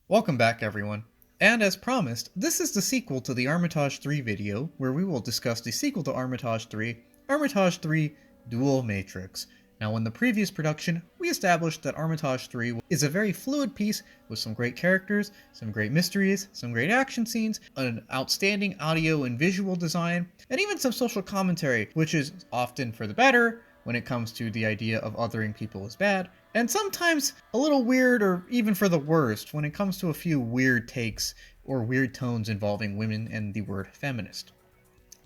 Welcome back everyone. And as promised, this is the sequel to the Armitage III video, where we will discuss the sequel to Armitage III, Armitage III Dual Matrix. Now in the previous production, we established that Armitage III is a very fluid piece with some great characters, some great mysteries, some great action scenes, an outstanding audio and visual design, and even some social commentary, which is often for the better when it comes to the idea of othering people as bad, and sometimes a little weird or even for the worst when it comes to a few weird takes or weird tones involving women and the word feminist.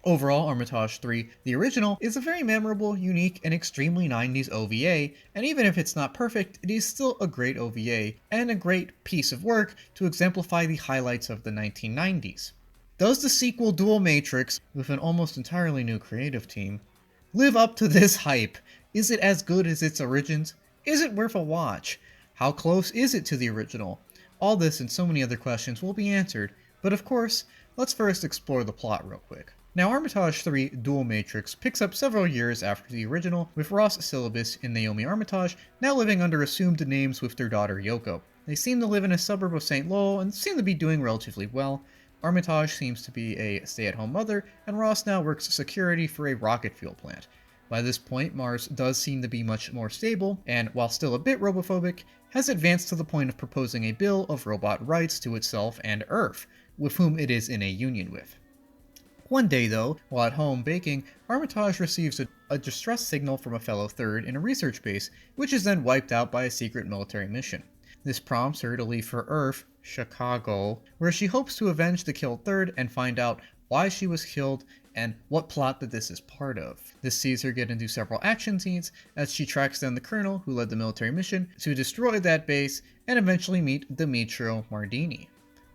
Overall, Armitage III, the original, is a very memorable, unique, and extremely 90s OVA, and even if it's not perfect, it is still a great OVA, and a great piece of work to exemplify the highlights of the 1990s. Does the sequel Dual Matrix, with an almost entirely new creative team, live up to this hype? Is it as good as its origins? Is it worth a watch? How close is it to the original? All this and so many other questions will be answered, but of course, let's first explore the plot real quick. Now Armitage III Dual Matrix picks up several years after the original, with Ross Syllabus and Naomi Armitage now living under assumed names with their daughter Yoko. They seem to live in a suburb of St. Lowell and seem to be doing relatively well. Armitage seems to be a stay-at-home mother, and Ross now works security for a rocket fuel plant. By this point, Mars does seem to be much more stable, and while still a bit robophobic, has advanced to the point of proposing a bill of robot rights to itself and Earth, with whom it is in a union with. One day though, while at home baking, Armitage receives a distress signal from a fellow third in a research base, which is then wiped out by a secret military mission. This prompts her to leave for Earth, Chicago, where she hopes to avenge the killed third and find out why she was killed and what plot that this is part of. This sees her get into several action scenes as she tracks down the colonel who led the military mission to destroy that base and eventually meet Demetrio Mardini.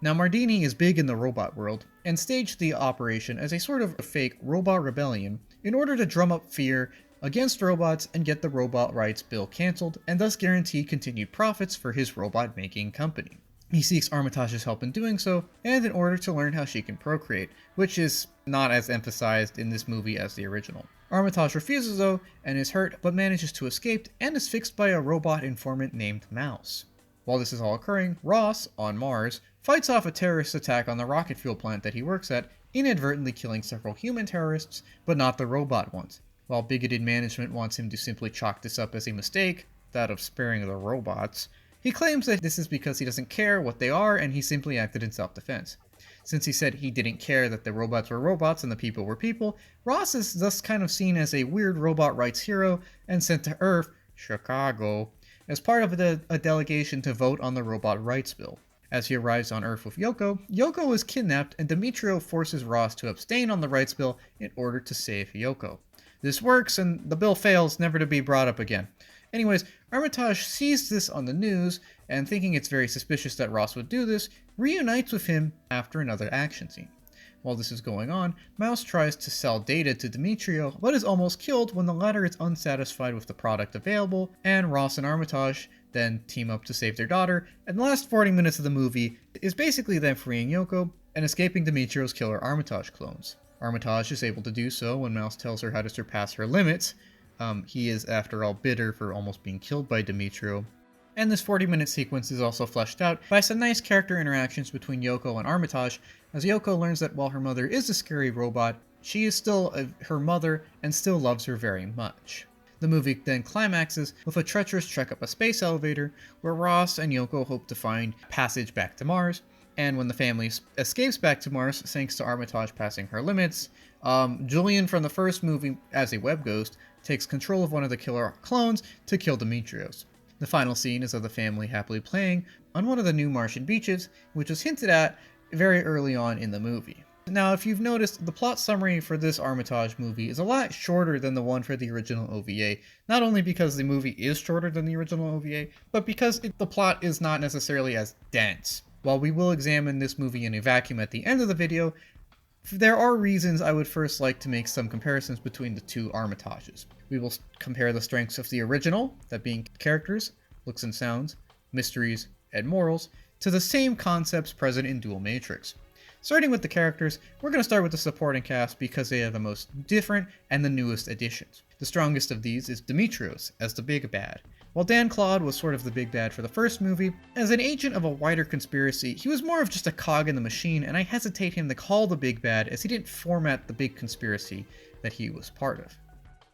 Now Mardini is big in the robot world and staged the operation as a sort of fake robot rebellion in order to drum up fear against robots and get the robot rights bill cancelled and thus guarantee continued profits for his robot making company. He seeks Armitage's help in doing so, and in order to learn how she can procreate, which is not as emphasized in this movie as the original. Armitage refuses though, and is hurt, but manages to escape, and is fixed by a robot informant named Mouse. While this is all occurring, Ross, on Mars, fights off a terrorist attack on the rocket fuel plant that he works at, inadvertently killing several human terrorists, but not the robot ones. While bigoted management wants him to simply chalk this up as a mistake, that of sparing the robots, he claims that this is because he doesn't care what they are and he simply acted in self-defense. Since he said he didn't care that the robots were robots and the people were people, Ross is thus kind of seen as a weird robot rights hero and sent to Earth, Chicago, as part of a delegation to vote on the robot rights bill. As he arrives on Earth with Yoko, Yoko is kidnapped and Demetrio forces Ross to abstain on the rights bill in order to save Yoko. This works and the bill fails, never to be brought up again. Anyways, Armitage sees this on the news, and thinking it's very suspicious that Ross would do this, reunites with him after another action scene. While this is going on, Mouse tries to sell data to Demetrio, but is almost killed when the latter is unsatisfied with the product available, and Ross and Armitage then team up to save their daughter, and the last 40 minutes of the movie is basically them freeing Yoko and escaping Demetrio's killer Armitage clones. Armitage is able to do so when Mouse tells her how to surpass her limits. He is, after all, bitter for almost being killed by Demetrio. And this 40-minute sequence is also fleshed out by some nice character interactions between Yoko and Armitage, as Yoko learns that while her mother is a scary robot, she is still her mother and still loves her very much. The movie then climaxes with a treacherous trek up a space elevator, where Ross and Yoko hope to find passage back to Mars, and when the family escapes back to Mars thanks to Armitage passing her limits, Julian from the first movie, as a web ghost, takes control of one of the killer clones to kill Demetrios. The final scene is of the family happily playing on one of the new Martian beaches, which was hinted at very early on in the movie. Now, if you've noticed, the plot summary for this Armitage movie is a lot shorter than the one for the original OVA, not only because the movie is shorter than the original OVA, but because the plot is not necessarily as dense. While we will examine this movie in a vacuum at the end of the video, there are reasons I would first like to make some comparisons between the two Armitages. We will compare the strengths of the original, that being characters, looks and sounds, mysteries, and morals, to the same concepts present in Dual Matrix. Starting with the characters, we're going to start with the supporting cast because they are the most different and the newest additions. The strongest of these is Demetrios as the big bad. While Dan Claude was sort of the big bad for the first movie, as an agent of a wider conspiracy, he was more of just a cog in the machine, and I hesitate him to call the big bad as he didn't format the big conspiracy that he was part of.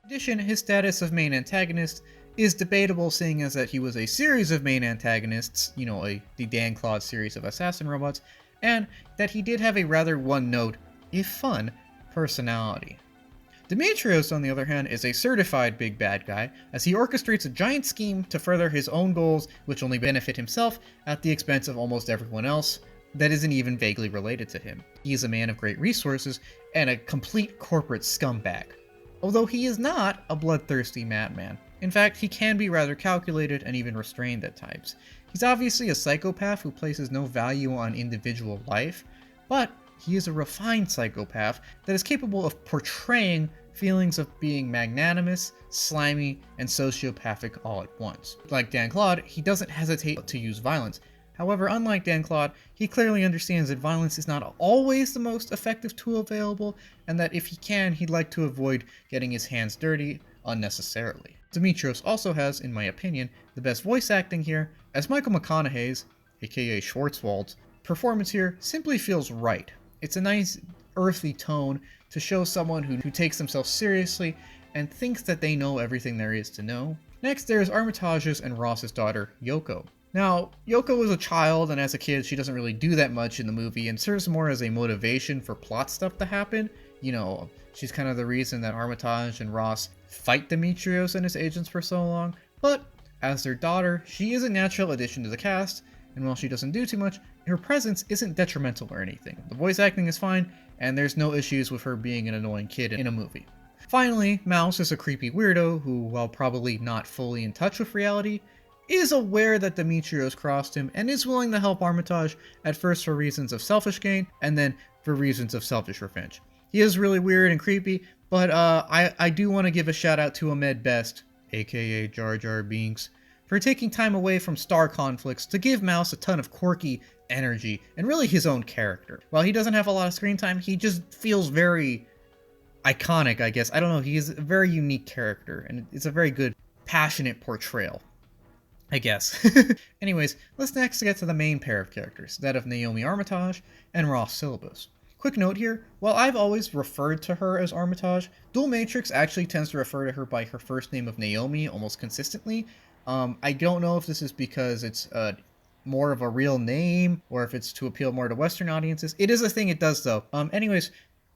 In addition, his status of main antagonist is debatable, seeing as that he was a series of main antagonists, the Dan Claude series of assassin robots, and that he did have a rather one-note, if fun, personality. Demetrios, on the other hand, is a certified big bad guy, as he orchestrates a giant scheme to further his own goals, which only benefit himself at the expense of almost everyone else that isn't even vaguely related to him. He is a man of great resources and a complete corporate scumbag, although he is not a bloodthirsty madman. In fact, he can be rather calculated and even restrained at times. He's obviously a psychopath who places no value on individual life, but he is a refined psychopath that is capable of portraying feelings of being magnanimous, slimy, and sociopathic all at once. Like Dan Claude, he doesn't hesitate to use violence. However, unlike Dan Claude, he clearly understands that violence is not always the most effective tool available, and that if he can, he'd like to avoid getting his hands dirty unnecessarily. Demetrios also has, in my opinion, the best voice acting here, as Michael McConaughey's, aka Schwartzwald's, performance here simply feels right. It's a nice, earthy tone to show someone who takes themselves seriously and thinks that they know everything there is to know. Next, there's Armitage's and Ross's daughter, Yoko. Now, Yoko was a child, and as a kid, she doesn't really do that much in the movie and serves more as a motivation for plot stuff to happen. She's kind of the reason that Armitage and Ross fight Demetrios and his agents for so long, but as their daughter, she is a natural addition to the cast, and while she doesn't do too much, her presence isn't detrimental or anything. The voice acting is fine, and there's no issues with her being an annoying kid in a movie. Finally, Mouse is a creepy weirdo who, while probably not fully in touch with reality, is aware that Demetrios crossed him and is willing to help Armitage, at first for reasons of selfish gain, and then for reasons of selfish revenge. He is really weird and creepy, but I do want to give a shout out to Ahmed Best, aka Jar Jar Binks, for taking time away from star conflicts to give Mouse a ton of quirky energy and really his own character. While he doesn't have a lot of screen time, he just feels very iconic, I guess. I don't know, he is a very unique character, and it's a very good, passionate portrayal, I guess. Anyways, let's next get to the main pair of characters, that of Naomi Armitage and Ross Syllabus. Quick note here, while I've always referred to her as Armitage, Dual Matrix actually tends to refer to her by her first name of Naomi almost consistently. I don't know if this is because it's more of a real name, or if it's to appeal more to Western audiences. It is a thing it does though. Anyways,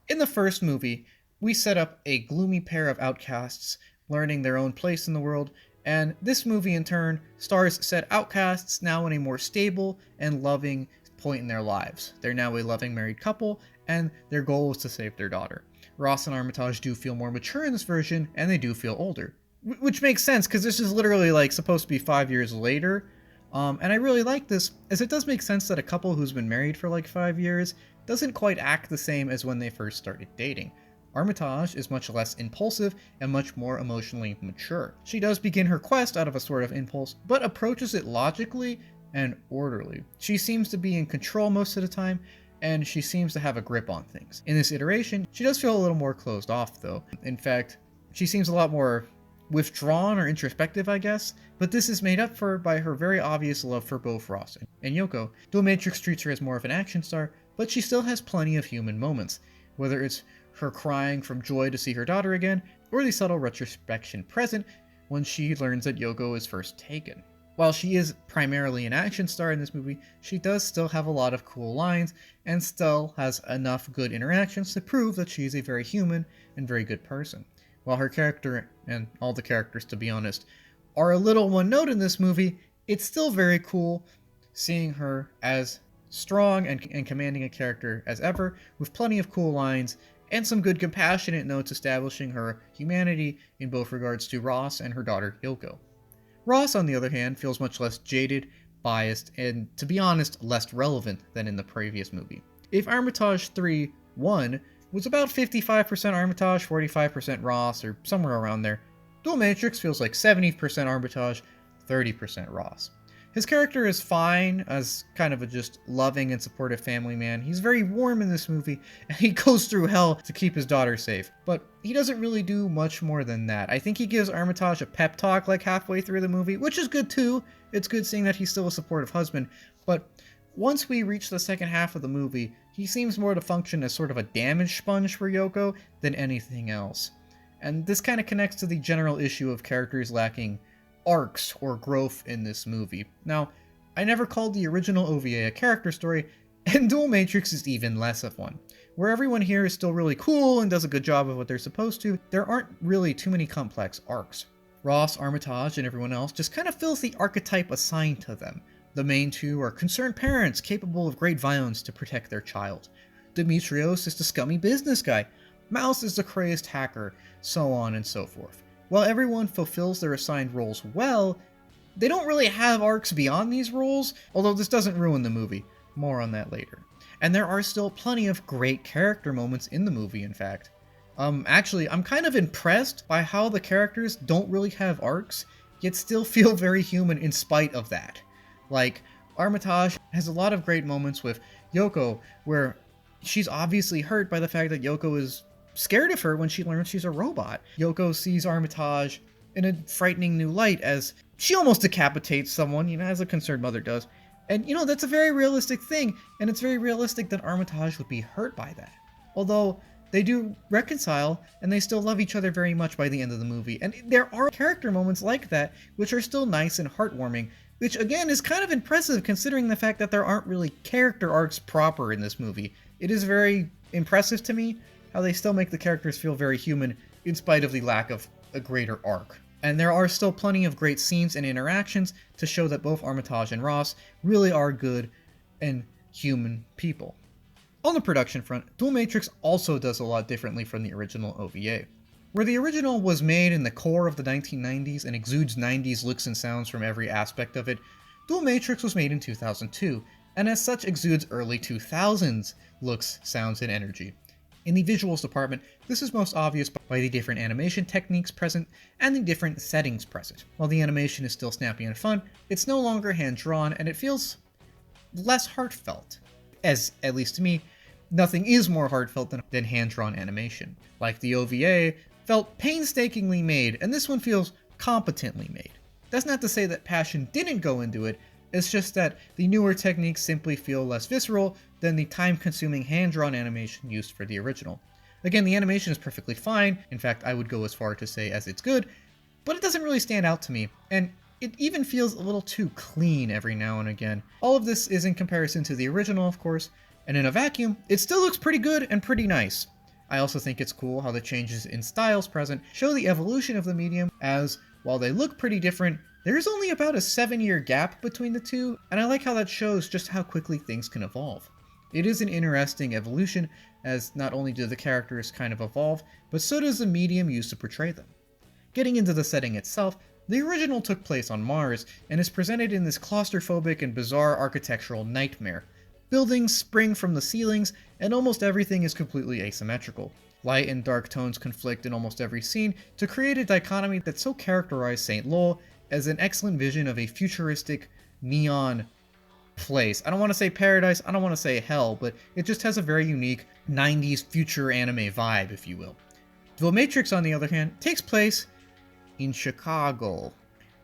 in the first movie, we set up a gloomy pair of outcasts learning their own place in the world, and this movie in turn stars said outcasts now in a more stable and loving point in their lives. They're now a loving married couple, and their goal is to save their daughter. Ross and Armitage do feel more mature in this version, and they do feel older. Which makes sense, because this is literally supposed to be 5 years later. And I really like this, as it does make sense that a couple who's been married for 5 years doesn't quite act the same as when they first started dating. Armitage is much less impulsive and much more emotionally mature. She does begin her quest out of a sort of impulse, but approaches it logically and orderly. She seems to be in control most of the time, and she seems to have a grip on things. In this iteration, she does feel a little more closed off though. In fact, she seems a lot more withdrawn or introspective, I guess, but this is made up for by her very obvious love for both Ross and Yoko. Dual Matrix treats her as more of an action star, but she still has plenty of human moments, whether it's her crying from joy to see her daughter again, or the subtle retrospection present when she learns that Yoko is first taken. While she is primarily an action star in this movie, she does still have a lot of cool lines, and still has enough good interactions to prove that she is a very human and very good person. While her character, and all the characters to be honest, are a little one note in this movie, it's still very cool seeing her as strong and commanding a character as ever, with plenty of cool lines, and some good compassionate notes establishing her humanity in both regards to Ross and her daughter Yoko. Ross, on the other hand, feels much less jaded, biased, and, to be honest, less relevant than in the previous movie. If Armitage III won, was about 55% Armitage, 45% Ross, or somewhere around there, Dual Matrix feels like 70% Armitage, 30% Ross. His character is fine as kind of a just loving and supportive family man. He's very warm in this movie, and he goes through hell to keep his daughter safe. But he doesn't really do much more than that. I think he gives Armitage a pep talk like halfway through the movie, which is good too. It's good seeing that he's still a supportive husband. But once we reach the second half of the movie, he seems more to function as sort of a damage sponge for Yoko than anything else. And this kind of connects to the general issue of characters lacking arcs or growth in this movie. Now, I never called the original OVA a character story, and Dual Matrix is even less of one. Where everyone here is still really cool and does a good job of what they're supposed to, there aren't really too many complex arcs. Ross, Armitage, and everyone else just kind of fills the archetype assigned to them. The main two are concerned parents capable of great violence to protect their child. Demetrios is the scummy business guy. Mouse is the crazed hacker, so on and so forth. While everyone fulfills their assigned roles well, they don't really have arcs beyond these roles, although this doesn't ruin the movie. More on that later. And there are still plenty of great character moments in the movie, in fact. Actually, I'm kind of impressed by how the characters don't really have arcs, yet still feel very human in spite of that. Like, Armitage has a lot of great moments with Yoko, where she's obviously hurt by the fact that Yoko is scared of her when she learns she's a robot. Yoko sees Armitage in a frightening new light as she almost decapitates someone, as a concerned mother does. And, that's a very realistic thing, and it's very realistic that Armitage would be hurt by that. Although, they do reconcile, and they still love each other very much by the end of the movie. And there are character moments like that, which are still nice and heartwarming, which again is kind of impressive considering the fact that there aren't really character arcs proper in this movie. It is very impressive to me how they still make the characters feel very human in spite of the lack of a greater arc. And there are still plenty of great scenes and interactions to show that both Armitage and Ross really are good and human people. On the production front, Dual Matrix also does a lot differently from the original OVA. Where the original was made in the core of the 1990s and exudes 90s looks and sounds from every aspect of it, Dual Matrix was made in 2002, and as such exudes early 2000s looks, sounds, and energy. In the visuals department, this is most obvious by the different animation techniques present and the different settings present. While the animation is still snappy and fun, it's no longer hand-drawn and it feels less heartfelt. As, at least to me, nothing is more heartfelt than hand-drawn animation. Like the OVA felt painstakingly made, and this one feels competently made. That's not to say that passion didn't go into it, it's just that the newer techniques simply feel less visceral than the time-consuming hand-drawn animation used for the original. Again, the animation is perfectly fine, in fact I would go as far to say as it's good, but it doesn't really stand out to me, and it even feels a little too clean every now and again. All of this is in comparison to the original, of course, and in a vacuum, it still looks pretty good and pretty nice. I also think it's cool how the changes in styles present show the evolution of the medium, as, while they look pretty different, there's only about a 7-year gap between the two, and I like how that shows just how quickly things can evolve. It is an interesting evolution, as not only do the characters kind of evolve, but so does the medium used to portray them. Getting into the setting itself, the original took place on Mars, and is presented in this claustrophobic and bizarre architectural nightmare. Buildings spring from the ceilings, and almost everything is completely asymmetrical. Light and dark tones conflict in almost every scene to create a dichotomy that so characterized St. Lowell as an excellent vision of a futuristic, neon place. I don't want to say paradise, I don't want to say hell, but it just has a very unique 90s future anime vibe, if you will. Dual Matrix, on the other hand, takes place in Chicago.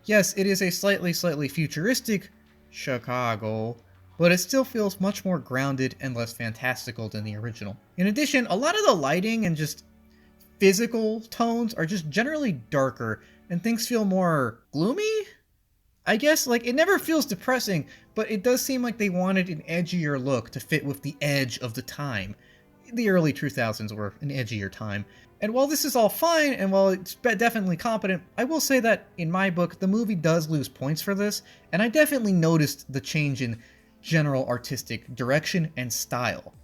Yes, it is a slightly futuristic Chicago, but it still feels much more grounded and less fantastical than the original. In addition, a lot of the lighting and just physical tones are just generally darker, and things feel more gloomy? I guess, it never feels depressing, but it does seem like they wanted an edgier look to fit with the edge of the time. The early 2000s were an edgier time. And while this is all fine, and while it's definitely competent, I will say that, in my book, the movie does lose points for this, and I definitely noticed the change in general artistic direction and style.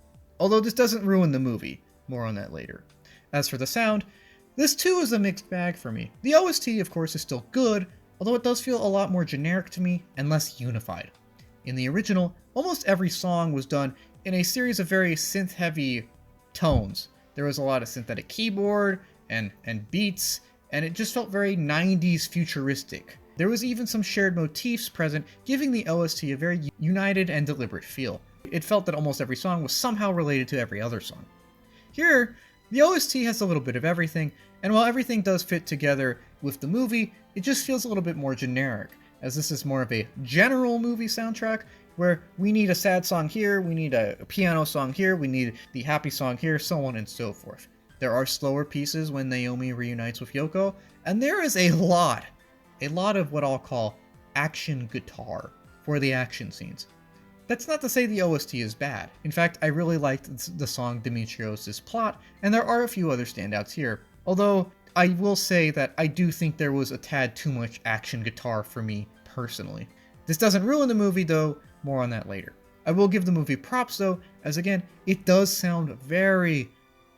Although this doesn't ruin the movie. More on that later. As for the sound, this too is a mixed bag for me. The OST, of course, is still good, although it does feel a lot more generic to me and less unified. In the original, almost every song was done in a series of very synth-heavy tones. There was a lot of synthetic keyboard and beats, and it just felt very 90s futuristic. There was even some shared motifs present, giving the OST a very united and deliberate feel. It felt that almost every song was somehow related to every other song. Here, the OST has a little bit of everything, and while everything does fit together with the movie, it just feels a little bit more generic, as this is more of a general movie soundtrack, where we need a sad song here, we need a piano song here, we need the happy song here, so on and so forth. There are slower pieces when Naomi reunites with Yoko, and there is a lot of what I'll call action guitar for the action scenes. That's not to say the OST is bad. In fact, I really liked the song Demetrios' Plot, and there are a few other standouts here. Although, I will say that I do think there was a tad too much action guitar for me, personally. This doesn't ruin the movie though, more on that later. I will give the movie props though, as again, it does sound very,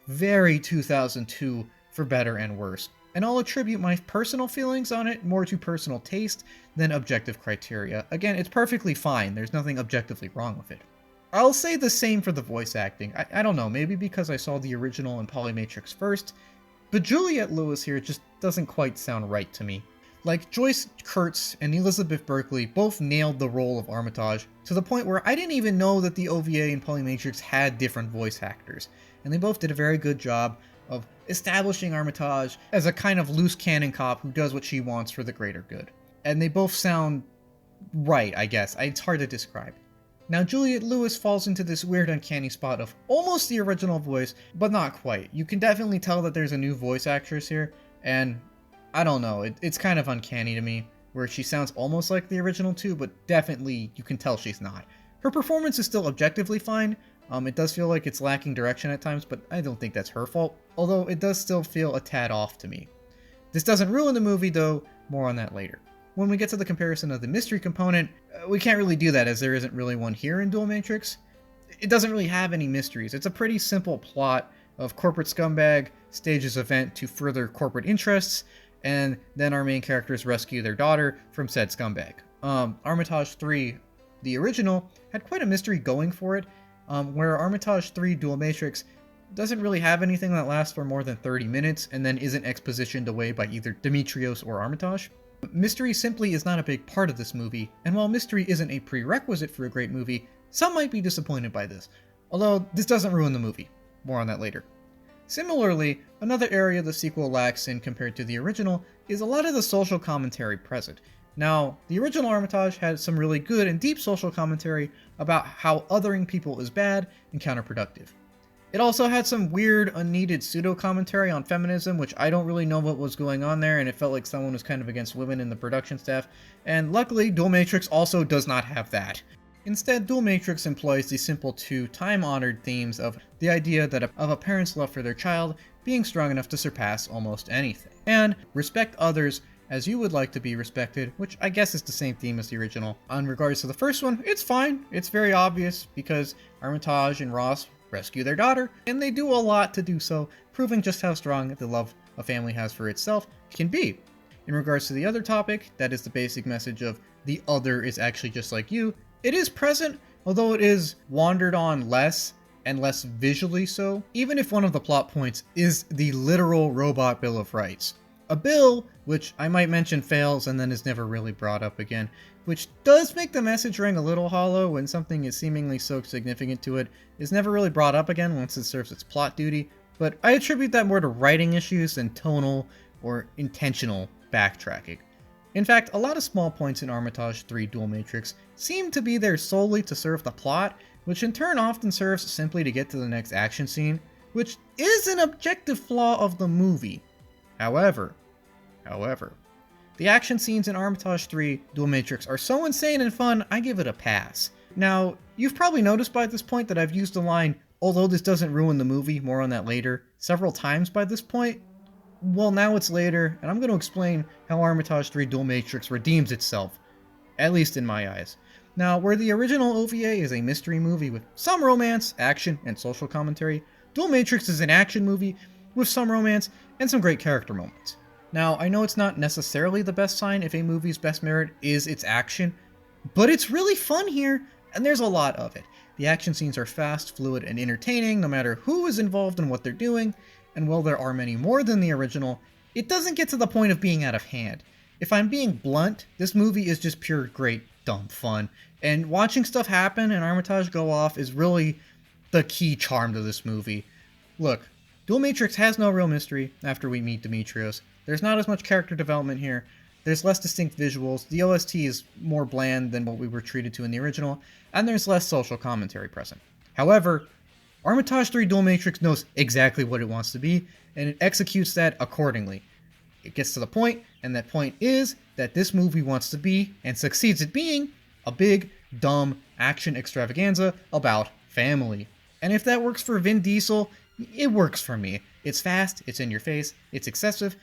very 2002 for better and worse. And I'll attribute my personal feelings on it more to personal taste than objective criteria. Again, it's perfectly fine, there's nothing objectively wrong with it. I'll say the same for the voice acting. I don't know, maybe because I saw the original in Polymatrix first, but Juliette Lewis here just doesn't quite sound right to me. Like, Joyce Kurtz and Elizabeth Berkley both nailed the role of Armitage to the point where I didn't even know that the OVA and Polymatrix had different voice actors, and they both did a very good job of establishing Armitage as a kind of loose cannon cop who does what she wants for the greater good. And they both sound right, I guess. It's hard to describe. Now, Juliette Lewis falls into this weird uncanny spot of almost the original voice, but not quite. You can definitely tell that there's a new voice actress here, and I don't know, it's kind of uncanny to me, where she sounds almost like the original too, but definitely you can tell she's not. Her performance is still objectively fine. It does feel like it's lacking direction at times, but I don't think that's her fault, although it does still feel a tad off to me. This doesn't ruin the movie though, more on that later. When we get to the comparison of the mystery component, we can't really do that as there isn't really one here in Dual Matrix. It doesn't really have any mysteries. It's a pretty simple plot of corporate scumbag stages event to further corporate interests, and then our main characters rescue their daughter from said scumbag. Armitage III, the original, had quite a mystery going for it, where Armitage III Dual Matrix doesn't really have anything that lasts for more than 30 minutes and then isn't expositioned away by either Demetrios or Armitage. Mystery simply is not a big part of this movie, and while mystery isn't a prerequisite for a great movie, some might be disappointed by this. Although, this doesn't ruin the movie. More on that later. Similarly, another area the sequel lacks in compared to the original is a lot of the social commentary present. Now, the original Armitage had some really good and deep social commentary about how othering people is bad and counterproductive. It also had some weird, unneeded pseudo-commentary on feminism, which I don't really know what was going on there, and it felt like someone was kind of against women in the production staff, and luckily, Dual Matrix also does not have that. Instead, Dual Matrix employs the simple two time-honored themes of the idea that of a parent's love for their child being strong enough to surpass almost anything, and respect others as you would like to be respected, which I guess is the same theme as the original. On regards to the first one, it's fine. It's very obvious because Armitage and Ross rescue their daughter, and they do a lot to do so, proving just how strong the love a family has for itself can be. In regards to the other topic, that is the basic message of the other is actually just like you, it is present, although it is wandered on less and less visually so, even if one of the plot points is the literal robot Bill of Rights. A bill, which I might mention fails and then is never really brought up again, which does make the message ring a little hollow when something is seemingly so significant to it is never really brought up again once it serves its plot duty, but I attribute that more to writing issues than tonal or intentional backtracking. In fact, a lot of small points in Armitage III Dual Matrix seem to be there solely to serve the plot, which in turn often serves simply to get to the next action scene, which is an objective flaw of the movie. However, the action scenes in Armitage III Dual Matrix are so insane and fun, I give it a pass. Now, you've probably noticed by this point that I've used the line, although this doesn't ruin the movie, more on that later, several times by this point. Well, now it's later, and I'm going to explain how Armitage III Dual Matrix redeems itself, at least in my eyes. Now, where the original OVA is a mystery movie with some romance, action, and social commentary, Dual Matrix is an action movie with some romance and some great character moments. Now, I know it's not necessarily the best sign if a movie's best merit is its action, but it's really fun here, and there's a lot of it. The action scenes are fast, fluid, and entertaining no matter who is involved and what they're doing, and while there are many more than the original, it doesn't get to the point of being out of hand. If I'm being blunt, this movie is just pure great dumb fun, and watching stuff happen and Armitage go off is really the key charm to this movie. Look, Dual Matrix has no real mystery after we meet Demetrios. There's not as much character development here. There's less distinct visuals. The OST is more bland than what we were treated to in the original, and there's less social commentary present. However, Armitage III Dual Matrix knows exactly what it wants to be, and it executes that accordingly. It gets to the point, and that point is that this movie wants to be, and succeeds at being, a big, dumb action extravaganza about family. And if that works for Vin Diesel, it works for me. It's fast, it's in your face, it's excessive,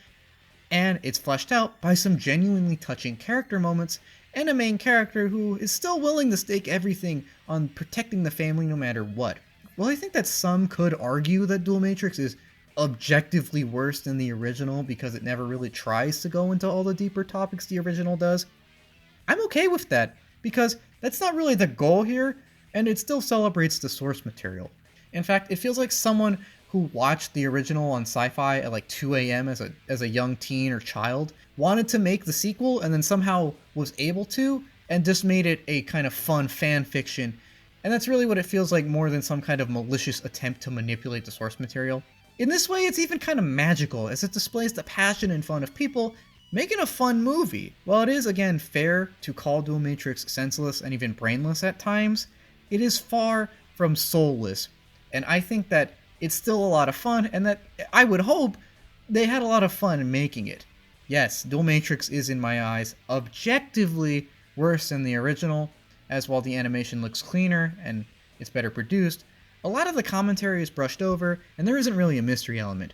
and it's fleshed out by some genuinely touching character moments and a main character who is still willing to stake everything on protecting the family no matter what. Well, I think that some could argue that Dual Matrix is objectively worse than the original because it never really tries to go into all the deeper topics the original does. I'm okay with that because that's not really the goal here, and it still celebrates the source material. In fact, it feels like someone who watched the original on Sci-Fi at like 2 a.m. as a young teen or child wanted to make the sequel and then somehow was able to, and just made it a kind of fun fan fiction. And that's really what it feels like more than some kind of malicious attempt to manipulate the source material. In this way, it's even kind of magical, as it displays the passion and fun of people making a fun movie. While it is, again, fair to call Dual Matrix senseless and even brainless at times, it is far from soulless. And I think that it's still a lot of fun, and that I would hope they had a lot of fun making it. Yes, Dual Matrix is, in my eyes, objectively worse than the original, as while the animation looks cleaner and it's better produced, a lot of the commentary is brushed over, and there isn't really a mystery element.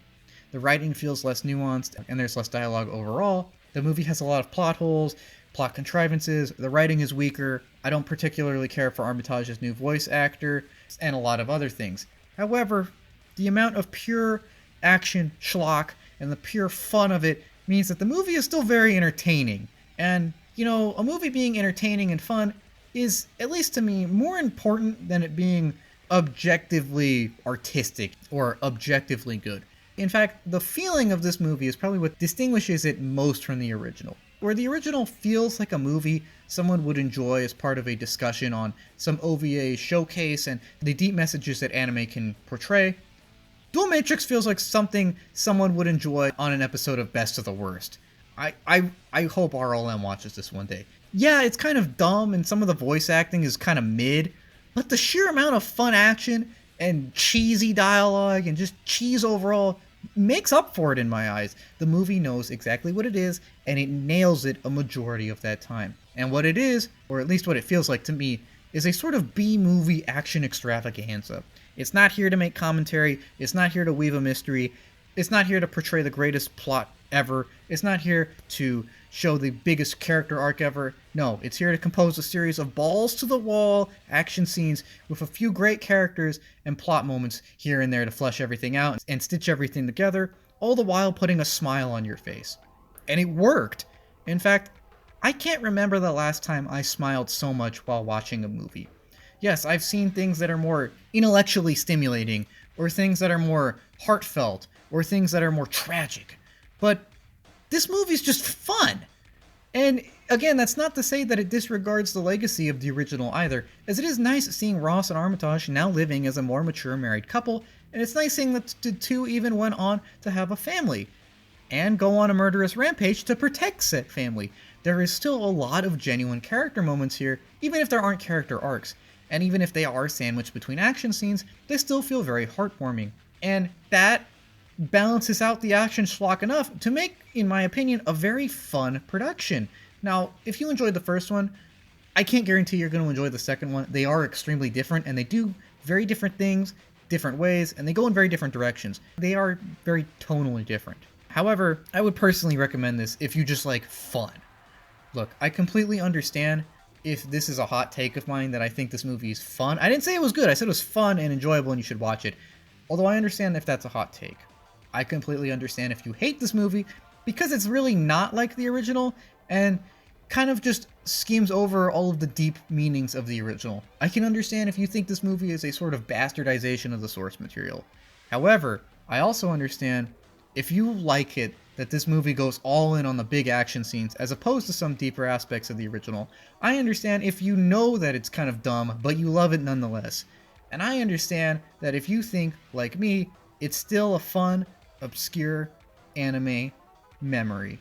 The writing feels less nuanced, and there's less dialogue overall. The movie has a lot of plot holes, plot contrivances, the writing is weaker, I don't particularly care for Armitage's new voice actor, and a lot of other things. However, the amount of pure action schlock and the pure fun of it means that the movie is still very entertaining. And, you know, a movie being entertaining and fun is, at least to me, more important than it being objectively artistic or objectively good. In fact, the feeling of this movie is probably what distinguishes it most from the original. Where the original feels like a movie someone would enjoy as part of a discussion on some OVA showcase and the deep messages that anime can portray, Dual Matrix feels like something someone would enjoy on an episode of Best of the Worst. I hope RLM watches this one day. Yeah, it's kind of dumb and some of the voice acting is kind of mid, but the sheer amount of fun action and cheesy dialogue and just cheese overall makes up for it in my eyes. The movie knows exactly what it is, and it nails it a majority of that time. And what it is, or at least what it feels like to me, is a sort of B-movie action extravaganza. It's not here to make commentary, it's not here to weave a mystery, it's not here to portray the greatest plot ever, it's not here to show the biggest character arc ever. No, it's here to compose a series of balls-to-the-wall action scenes with a few great characters and plot moments here and there to flesh everything out and stitch everything together, all the while putting a smile on your face. And it worked! In fact, I can't remember the last time I smiled so much while watching a movie. Yes, I've seen things that are more intellectually stimulating, or things that are more heartfelt, or things that are more tragic. But this movie's just fun! And again, that's not to say that it disregards the legacy of the original either, as it is nice seeing Ross and Armitage now living as a more mature married couple, and it's nice seeing that the two even went on to have a family, and go on a murderous rampage to protect said family. There is still a lot of genuine character moments here, even if there aren't character arcs, and even if they are sandwiched between action scenes, they still feel very heartwarming. And that balances out the action schlock enough to make, in my opinion, a very fun production. Now, if you enjoyed the first one, I can't guarantee you're going to enjoy the second one. They are extremely different, and they do very different things, different ways, and they go in very different directions. They are very tonally different. However, I would personally recommend this if you just like fun. Look, I completely understand if this is a hot take of mine that I think this movie is fun. I didn't say it was good, I said it was fun and enjoyable and you should watch it. Although I understand if that's a hot take. I completely understand if you hate this movie because it's really not like the original and kind of just skims over all of the deep meanings of the original. I can understand if you think this movie is a sort of bastardization of the source material. However, I also understand if you like it that this movie goes all in on the big action scenes as opposed to some deeper aspects of the original. I understand if you know that it's kind of dumb, but you love it nonetheless. And I understand that if you think, like me, it's still a fun, obscure anime memory.